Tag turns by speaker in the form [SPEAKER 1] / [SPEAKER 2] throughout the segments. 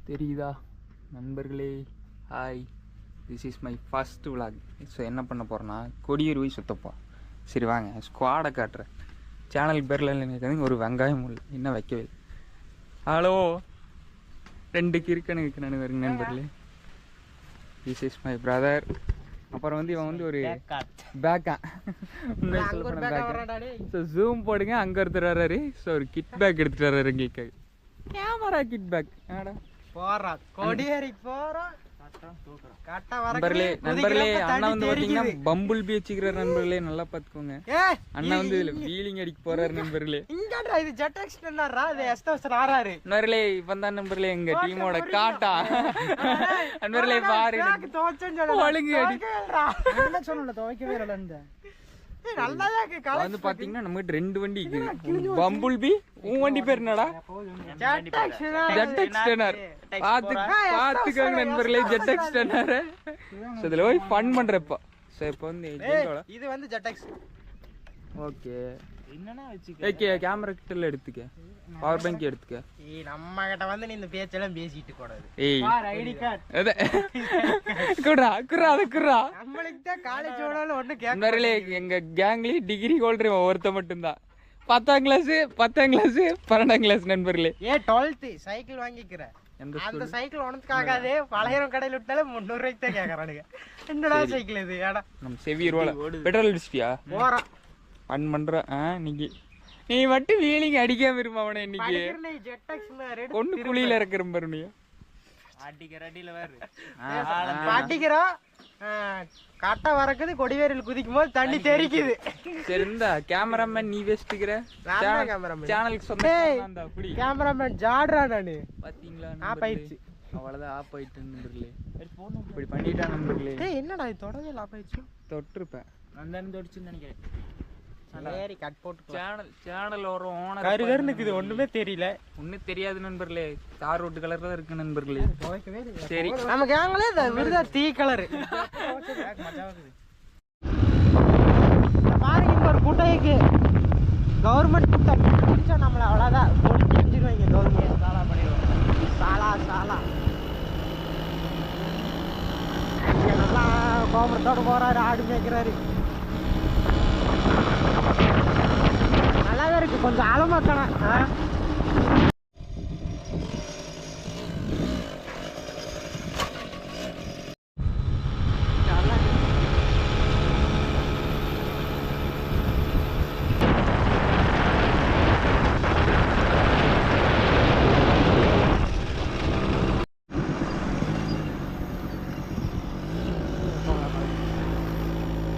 [SPEAKER 1] தெரியுதா நண்பர்களே? Hi, this is my first vlog. So என்ன பண்ண போகிறேன்னா கொடியூர் போய் சுற்றப்போ. சரி வாங்க ஸ்குவாடை காட்டுறேன். சேனல் பேரில் நினைக்கிறதுங்க ஒரு வெங்காயம் இல்லை, இன்னும் வைக்கவே. ஹலோ, 2 கிறுக்கனுக்கு நான் வருங்க நண்பர்களே. This is my brother. அப்புறம் வந்து இவன் வந்து ஒரு பேக்கா ஸோ ஜூம் போடுங்க. அங்கே ஒருத்தர் வர்றாரு. ஸோ ஒரு கிட் பேக் எடுத்துட்டு வர்றாரு எங்களுக்கு. கேமரா கிட் பேக் நண்பர்களே. அண்ணா வந்து பாத்தீங்கன்னா பம்புல் பீ வச்சுக்கிறார் நண்பர்களே, நல்லா பாத்துக்கோங்க. அண்ணா வந்து வீலிங் அடிக்க போறாரு நண்பர்களே. நண்பர்களே இப்ப தான் நண்பர்களே எங்க டீமோட காட்டா. நண்பர்களே பாரு ஒழுங்கு அடி வந்து பாத்தீங்கன்னா நம்ம கிட்ட 2 வண்டி இருக்குது. பம்புல் பீ, உன் வண்டி பேர் என்னடா? ஜெட் எக்ஸ்டர்னர். பாத்துக்கோங்க நண்பர்களே, ஜெட் எக்ஸ்டர்னர். இதுல போய் ஃபன் பண்றப்ப. சோ இப்போ வந்து
[SPEAKER 2] இது வந்து ஜெட் எக்ஸ்.
[SPEAKER 1] ஓகே, என்னன்னா வெச்சுக்க. கேமரா கிட்ட எடுத்துக்க, பவர் பேங்க் எடுத்துக்க.
[SPEAKER 2] நம்ம கிட்ட வந்து நீ இந்த பேச்செல்லாம் பேசிட்டு கூடாது.
[SPEAKER 1] பார் ஐடி கார்டு அத குறா குறா அத குறா.
[SPEAKER 2] நம்மளுக்கு தான் காலேஜ் ஓடல ஒண்ணு கேட்க.
[SPEAKER 1] நண்பர்களே எங்க கேங்லயே டிகிரி ஹோல்டர் ஒருத்த மட்டும் தான். 10ஆம் கிளாஸ் 12ஆம் கிளாஸ் நண்பர்களே.
[SPEAKER 2] 12th சைக்கிள் வாங்கிக்கிறேன். அந்த சைக்கிள் உனக்காகாதே, பழையரம் கடையில விட்டாலே 300 ரூபாய்க்கு தான் கேக்குறானுங்க. என்னடா சைக்கிள் இது? ஏடா
[SPEAKER 1] நம்ம செவி ரோல பெட்ரோல் அடிச்சிட்டியா?
[SPEAKER 2] போறா
[SPEAKER 1] ஃபன் பண்ற. நீ மட்டும் வீலிங் அடிக்காம இருமா அவனே. இன்னைக்கு ஒண்ணு குழியில இறக்குற பாரு. நீ
[SPEAKER 2] அடிக்கிற அடியில வேறு பாட்டிக்கிறோம். கட்ட வரக்குது, கொடிவேரியில் குதிக்கும் போது தண்ணி தெரிக்குது.
[SPEAKER 1] சரி இந்த கேமராமேன் நீ வெஸ்ட்டுக்கிற சேனலுக்கு சொந்த
[SPEAKER 2] கேமராமேன் ஜாடுறா. நானு
[SPEAKER 1] பாத்தீங்களா
[SPEAKER 2] ஆப் ஆயிடுச்சு.
[SPEAKER 1] அவ்வளவுதான் ஆப் ஆயிட்டு நண்பர்களே. இப்படி பண்ணிட்டா நண்பர்களே.
[SPEAKER 2] என்னடா இது தொடவே ஆப் ஆயிடுச்சு?
[SPEAKER 1] தொட்டிருப்பேன் அந்த தொடிச்சுன்னு நினைக்கிறேன்.
[SPEAKER 2] சரி கட் போட்டு
[SPEAKER 1] சேனல் ஒரு ஓனர்
[SPEAKER 2] கருகருன்னு இது ஒண்ணுமே தெரியல.
[SPEAKER 1] ஒன்னும் தெரியாது நண்பர்களே. தார் ரோட்டு கலர்ல தான் இருக்கு நண்பர்களே. சரி
[SPEAKER 2] நம்ம கேங்களே விருதா தீ கலர். பாருங்க இங்க ஒரு குட்டைக்கு கவர்மெண்ட் குட்டை பிடிச்சா நம்மள அவ்வளவுதான் போட்டு பிடிச்சிருவாங்க. கவர்மெண்ட் சாலா பண்ணிடுவோம். சாலா நல்லா கோபுரத்தோட போறாரு, ஆடு மேய்க்கிறாரு. நல்லாவே இருக்கு, கொஞ்சம் ஆழமாக்கணும்.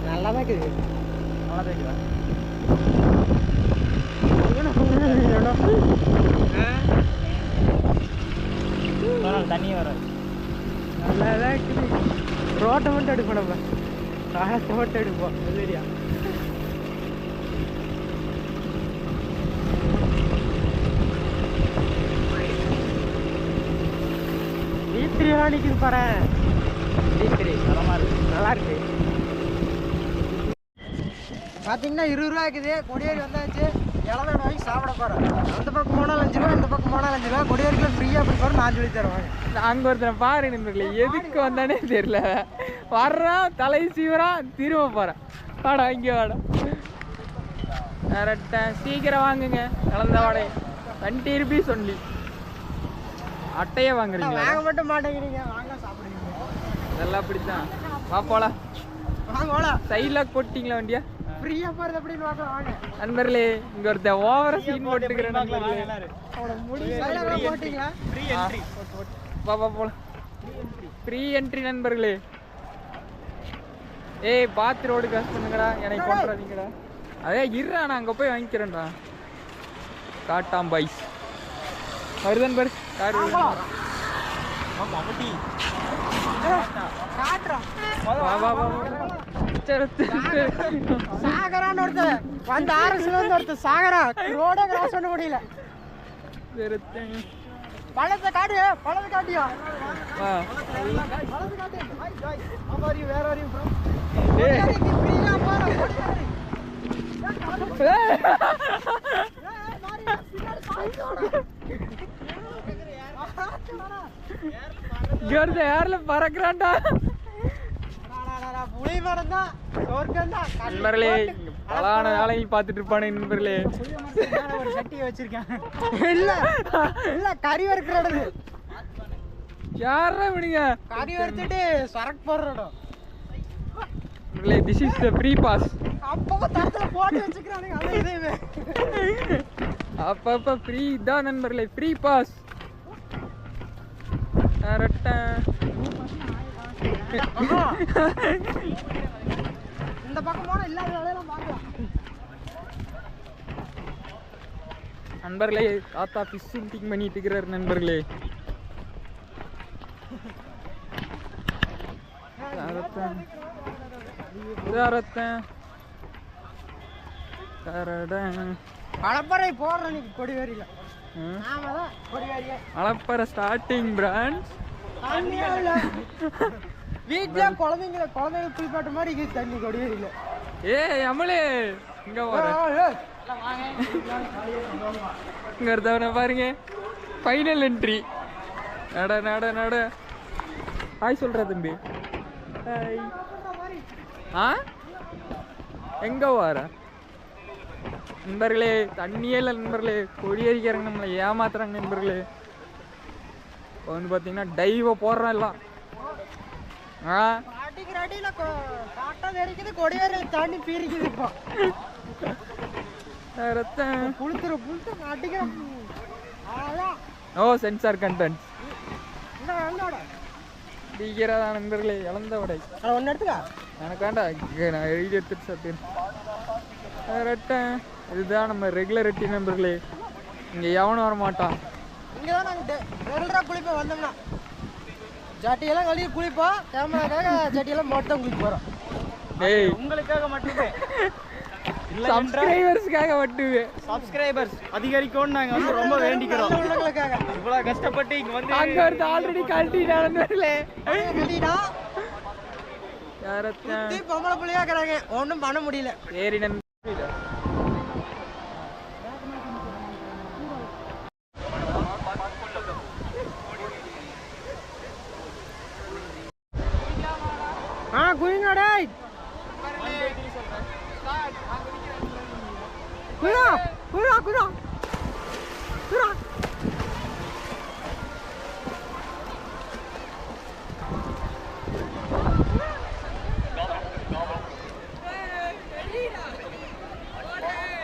[SPEAKER 2] நல்லாதான் இருக்குது. நல்லாதான் இருக்குதா? தண்ணி வராது. நல்லாதான் இருக்குது. ரோட்டை மட்டும் எடுப்போம், நம்ம காலத்தை மட்டும் எடுப்போம். சரியா? V3 நிக்குது பாரு. V3 நல்லா இருக்கு. பார்த்தீங்கன்னா 20 ரூபா இருக்குது. கொடியேரி வந்தாச்சு. இளவே வாங்கி சாப்பிட போகிறேன். அந்த பக்கம் போனால் 5 ரூபா, இந்த பக்கம் போனால் 5 ரூபா. கொடியேரிக்குள்ள ஃப்ரீயாக அப்படி போகிற 4 சொல்லி தருவாங்க.
[SPEAKER 1] அங்கே ஒருத்தர் பாரு நண்பர்களே, எதுக்கு வந்தானே தெரியல. வர்றான், தலை சீவரான், திரும்ப போகிறான். வாடா இங்கே வாடா. கரெக்டாக சீக்கிரம் வாங்குங்க. கலந்த வாடகை 20 rupees ஒன்லி. அட்டையே வாங்குறீங்க?
[SPEAKER 2] வாங்க மட்டும் மாட்டேங்கிறீங்க. வாங்க சாப்பிடுங்க.
[SPEAKER 1] இதெல்லாம் அப்படித்தான். வா போலாம்.
[SPEAKER 2] வாங்க போலாம்.
[SPEAKER 1] சைடில் போட்டிங்களா வண்டியா?
[SPEAKER 2] ஃப்ரீயா போறது அப்படின்னு வாங்க
[SPEAKER 1] நண்பர்களே. இங்க ஒருத்த ஓவரா சீன் போட்டுக்கிறேன் நண்பர்களே.
[SPEAKER 2] போட்டீங்களா? Free entry.
[SPEAKER 1] வா போலாம். ஃப்ரீ என்ட்ரி நண்பர்களே. ஏய் பாத்து ரோடு கிராஸ் பண்ணுங்கடா, எனக்கு கொண்டாதீங்கடா. அதே இருடா, நான் அங்க போய் வாங்கிக்கிறேன்டா. காட்டாம் பாய்ஸ் வருதன் பாரு. கார்
[SPEAKER 2] சாகரான்னு ஒருத்தர் வந்து ஆர்எஸ்ல வந்து ஒருத்தர் சாகரா ரோட கிராஸ் பண்ண முடியல. பழத்தை காட்டியா? வேற
[SPEAKER 1] இங்க வருது ஏர்ல பறக்குறான்டா.
[SPEAKER 2] புளி மரம் தான் சொர்க்கம் தான்.
[SPEAKER 1] நண்பர்களே பலான வேலைகள் பார்த்துட்டு இருப்பானே நண்பர்களே.
[SPEAKER 2] ஒரு சட்டியை வச்சிருக்கேன். இல்ல இல்ல கறி வறுக்கிற இடம்.
[SPEAKER 1] யாரா விடுங்க
[SPEAKER 2] கறி வறுத்துட்டு சரக்கு போடுற இடம்.
[SPEAKER 1] நண்பர்களே this is the free pass.
[SPEAKER 2] அப்பப்ப தரத்துல போட்டு வச்சுக்கிறானுங்க. அது இதே
[SPEAKER 1] அப்பப்ப ஃப்ரீ தான் நண்பர்களே, ஃப்ரீ பாஸ்.
[SPEAKER 2] இந்த பக்கம் போனா இல்லாத வேலையெல்லாம் பார்க்கலாம்.
[SPEAKER 1] நண்பர்களே தாத்தா ஃபிஷ் ஷூட்டிங் பண்ணிட்டு இருக்கிறார் நண்பர்களே.
[SPEAKER 2] அளப்பறை போடுற நீ கொடிவேரியில. ஆமாதான் கொடிவேரியா
[SPEAKER 1] அளப்பற ஸ்டார்டிங் பிரான்ச்.
[SPEAKER 2] வீட்டுல குழந்தைங்க குளிப்பாட்டு மாதிரி இருக்குது தண்ணி கொடிவேரியில.
[SPEAKER 1] அமலே இங்க வர இங்க இருந்தவன பாருங்க. Final entry. நட நட நட. ஹாய் சொல்ற தம்பி. ஹாய். எங்க வர நண்பர்களே? தண்ணியே இல்லை நண்பர்களே. கொடியேறிக்கிறாங்க, நம்மளை ஏமாத்துறாங்க நண்பர்களே. இப்போ வந்து பார்த்தீங்கன்னா டைவை போடுறோம் எல்லாம்.
[SPEAKER 2] தண்ணி பீரிக்குது இப்போ.
[SPEAKER 1] ஓ சென்சார் கண்டென்ட் சீக்கிரதா நண்பர்களே. இழந்த வடை
[SPEAKER 2] ஒன்று எடுத்துக்கா.
[SPEAKER 1] எனக்கு வேண்டாம், நான் எழுதி எடுத்துட்டு சாப்பிட்டேன். இதுதான் நம்ம ரெகுலர் ரெட்டி நண்பர்களே. இங்கே எவனும் வர மாட்டான்.
[SPEAKER 2] இங்கே தான் நாங்கள் ரெகுலராக குளிப்போம். வந்தோம்னா ஜட்டியெல்லாம் கழுவி குளிப்போம். கேமராக்காக ஜட்டியெல்லாம் போட்டு தான் குளிக்க போகிறோம்.
[SPEAKER 1] டேய்
[SPEAKER 2] உங்களுக்காக மட்டுமே,
[SPEAKER 1] சப்ஸ்கிரைபர்ஸ்க்காக மட்டுமே.
[SPEAKER 2] சப்ஸ்கிரைபர்ஸ் அதிகரிக்கும்னு நாங்கள் வந்து ரொம்ப வேண்டிக்கிறோம். உள்ளவங்களுக்காக இவ்வளோ கஷ்டப்பட்டு இங்கே வந்து
[SPEAKER 1] அங்கே வருது ஆல்ரெடி கழட்டிட்டா நண்பர்களே. கழட்டிட்டா யாரத்தான்
[SPEAKER 2] பொம்பளை பிள்ளையா இருக்கிறாங்க. ஒன்றும் பண்ண முடியல.
[SPEAKER 1] சரி நண்பர்களே.
[SPEAKER 2] குயிங்க டேய் குயிரா குயிரா குயிரா குயிரா.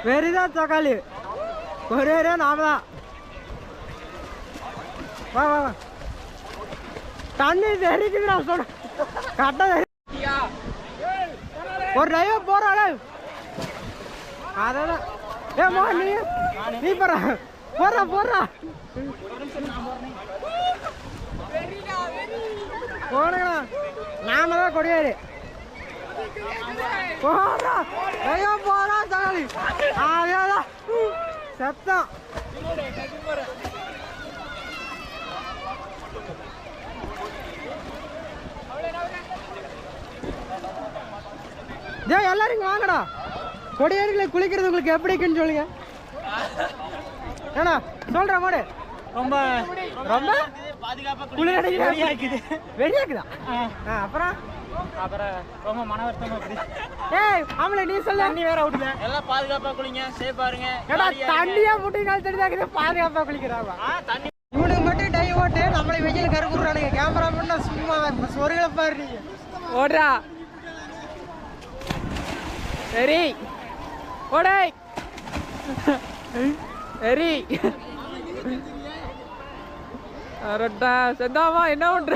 [SPEAKER 2] வெறிதான் தக்காளி ஒரே நாம தான். வா வா தண்ணி தெரிக்குதுடா சொல்ல கட்ட. ஒரு டிரைவர் போறாரு. அதான் ஏமா நீ போற போறா போறா போறா. நாம தான் கொடியாரு போறா. ஐயோ போறா தகாளி. அதேதான் சத்தம். எல்லாரும் இங்க வாங்கடா. கொடியேறிகளை குளிக்கிறது உங்களுக்கு எப்படி இருக்குன்னு சொல்லுங்க. ஏன்னா சொல்ற மாடு ரொம்ப ரொம்ப குளிரடிக்குது. வெறியாக்குதா? அப்புறம் ரொம்ப மன வருத்தமா இருக்குது. ஏய் ஆம்பளை நீ சொல்ல. தண்ணி வேற விடுங்க. எல்லாம் பாதுகாப்பா குளிங்க, சேஃபா இருங்க. ஏடா தண்ணியா முட்டினால தெரியாக்குது. பாதுகாப்பா குளிக்கிறாங்க. தண்ணி இவனுக்கு மட்டும் டை ஓட்டு நம்மளை வெயில் கருக்குறானுங்க. கேமரா பண்ண சும்மா சொருகளை பாரு.
[SPEAKER 1] ஓடுறா சரி ஓடை சரி. அரட்டா செந்தாமா என்ன பண்ற?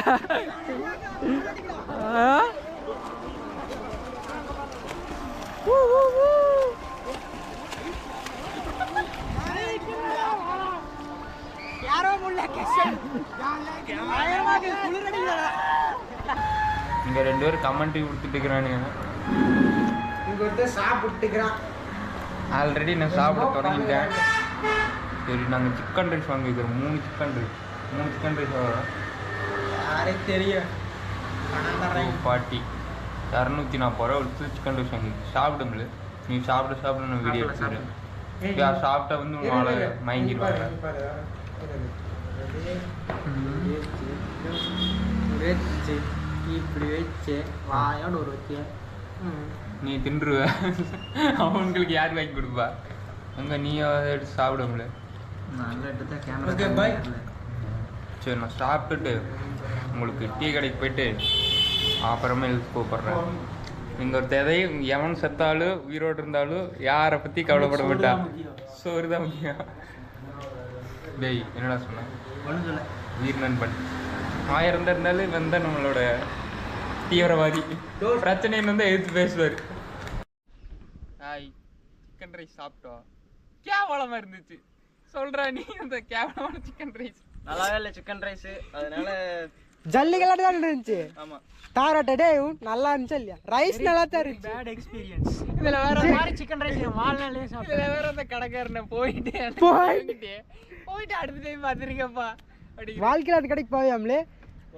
[SPEAKER 1] இங்க ரெண்டு பேரும் கமெண்ட் கொடுத்துட்டு இருக்கிறானுங்க.
[SPEAKER 2] இங்க ஒருத்தர் சாப்பிட்டுக்கிறான்.
[SPEAKER 1] ஆல்ரெடி நான் சாப்பிட தொடங்கிட்டேன். சரி நாங்கள் சிக்கன் ரைஸ் வாங்கிக்கிறோம். 3 சிக்கன் ரைஸ் வரும்.
[SPEAKER 2] யாரே தெரியும்.
[SPEAKER 1] 240 240 ரூபா எடுத்து சிக்கன் ரைஸ் வாங்கி சாப்பிடுங்களே. நீ சாப்பிட நான் வீடியோ எடுத்துக்கிறேன். சாப்பிட்டா வந்து உங்களை மயங்கிடுவாங்க.
[SPEAKER 2] வச்சு இப்படி வச்சு வாயோட ஒரு வச்சு
[SPEAKER 1] நீ தின்றுவ அவங்களுக்கு யார் வாங்கி கொடுப்பா அங்கே நீ எடுத்து சாப்பிடும்ல
[SPEAKER 2] நல்லா எடுத்து கேமரா.
[SPEAKER 1] சரி நான் சாப்பிட்டுட்டு உங்களுக்கு டீ கடைக்கு போயிட்டு அப்புறமே கூப்பிட்றேன். இங்கே ஒரு தேதை எவன் செத்தாலும் உயிரோடு இருந்தாலும் யாரை பற்றி கவலைப்பட மாட்டான். சோறு தான் முக்கியம். டேய் என்னடா சொன்னேன்? வீர் நண்பன் 1000 இருந்தாலும் இவன் தான் நம்மளோட தீவிரவாதி. பிரச்சனைன்னு வந்து எதிர்த்து பேசுவார். ஹாய், சிக்கன் ரைஸ் சாப்பிட்டோம். கேவலமாக இருந்துச்சு சொல்கிறா நீ. அந்த கேவலமான சிக்கன் ரைஸ்
[SPEAKER 2] நல்லாவே இல்லை சிக்கன் ரைஸ். அதனால
[SPEAKER 3] ஜல்லிக்கட்டு தான் இருந்துச்சு.
[SPEAKER 2] ஆமாம்
[SPEAKER 3] தாராட்டே நல்லா இருந்துச்சு இல்லையா? ரைஸ் நல்லா தான் இருந்துச்சு.
[SPEAKER 2] Bad experience.
[SPEAKER 1] இதில் வேற
[SPEAKER 2] மாதிரி சிக்கன் ரைஸ் வாழ்நாளே சாப்பிட்டு
[SPEAKER 1] இதில் வேற அந்த கடைக்காரனை போயிட்டு அடுத்த டைம் பார்த்துருக்கப்பா அப்படி
[SPEAKER 3] வாழ்க்கையில் அது கடைக்கு போயாமலே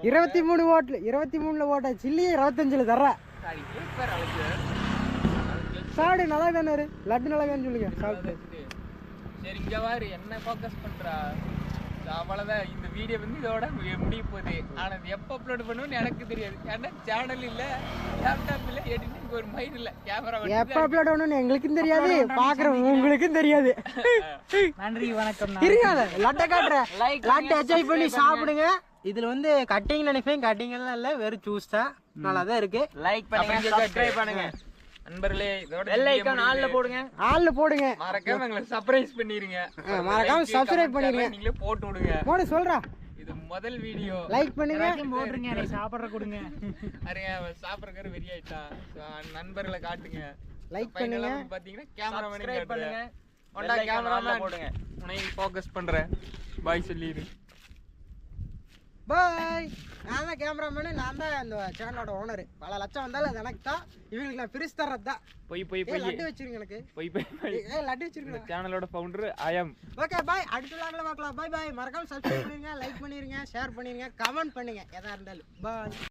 [SPEAKER 3] 23 ஓட்டுல 23ல ஓட்ட சில்லி 25ல தர்ற சாடு நல்லா தானே லட்டு நல்லா தானே சொல்லுங்க சாப்பிட்டு.
[SPEAKER 1] சரி இங்க பாரு என்ன ஃபோக்கஸ் பண்றா. அவ்வளவுதான் இந்த வீடியோ வந்து இதோட முடிய போகுது. ஆனா இது எப்போ அப்லோட் பண்ணுவேன்னு எனக்கு தெரியாது. ஏன்னா சேனல் இல்ல, லேப்டாப் இல்ல, எடிட்டிங் ஒரு மைண்ட் இல்ல, கேமரா
[SPEAKER 3] எப்போ அப்லோட் பண்ணணும்னு எங்களுக்கும் தெரியாது, பாக்குறவங்க உங்களுக்கும் தெரியாது.
[SPEAKER 2] நன்றி வணக்கம்.
[SPEAKER 3] தெரியாத லட்டை காட்டுறேன். லட்டை என்ஜாய் பண்ணி சாப்பிடுங்க. இதுல வந்து கட்டிங் நினைப்பேன், கட்டிங் எல்லாம் இல்ல, வெறும் ஜூஸ் தான். நல்லா தான் இருக்கு.
[SPEAKER 2] லைக் பண்ணுங்க, சப்ஸ்கிரைப் பண்ணுங்க
[SPEAKER 1] நண்பர்களே. இதோட
[SPEAKER 2] பெல் ஐகான் ஆல்ல போடுங்க.
[SPEAKER 3] ஆல்ல போடுங்க.
[SPEAKER 1] மறக்காம எங்களை சர்ப்ரைஸ் பண்ணிருங்க.
[SPEAKER 3] மறக்காம சப்ஸ்கிரைப் பண்ணிருங்க.
[SPEAKER 1] நீங்களே போட்டு விடுங்க.
[SPEAKER 3] போடு சொல்றா.
[SPEAKER 1] இது முதல் வீடியோ.
[SPEAKER 3] லைக் பண்ணுங்க,
[SPEAKER 2] போடுறீங்க. நீ சாப்பிடுற கொடுங்க.
[SPEAKER 1] அரேங்க சாப்பிடுறதுக்கு வெரி ஆயிட்டா. நண்பர்களை காட்டுங்க.
[SPEAKER 3] லைக் பண்ணுங்க.
[SPEAKER 1] பாத்தீங்கன்னா கேமராமேன்
[SPEAKER 2] சப்ஸ்கிரைப் பண்ணுங்க.
[SPEAKER 1] ஒண்டா கேமராமேன் போடுங்க. உன்னை ஃபோக்கஸ் பண்றேன். பாய் சொல்லிரு.
[SPEAKER 3] பாய். நான் தான் கேமராமேனு, நான் தான் அந்த சேனலோட ஓனர். பல லட்சம் வந்தாலும் அது எனக்கு தான். இவங்களுக்கு நான் பிரிச்சு தர்றது தான்.
[SPEAKER 1] போய்
[SPEAKER 3] லட்டு வச்சிருங்க எனக்கு.
[SPEAKER 1] போய்
[SPEAKER 3] லட்டு வச்சிருங்க.
[SPEAKER 1] சேனலோட ஃபவுண்டர் ஐ அம்.
[SPEAKER 3] Okay bye. அடுத்த விலாக்ல பார்க்கலாம். பாய் பாய். மறக்காம சப்ஸ்கிரைப் பண்ணுங்க, லைக் பண்ணிருங்க, ஷேர் பண்ணிருங்க, கமெண்ட் பண்ணுங்க. எதா இருந்தாலும் பாய்.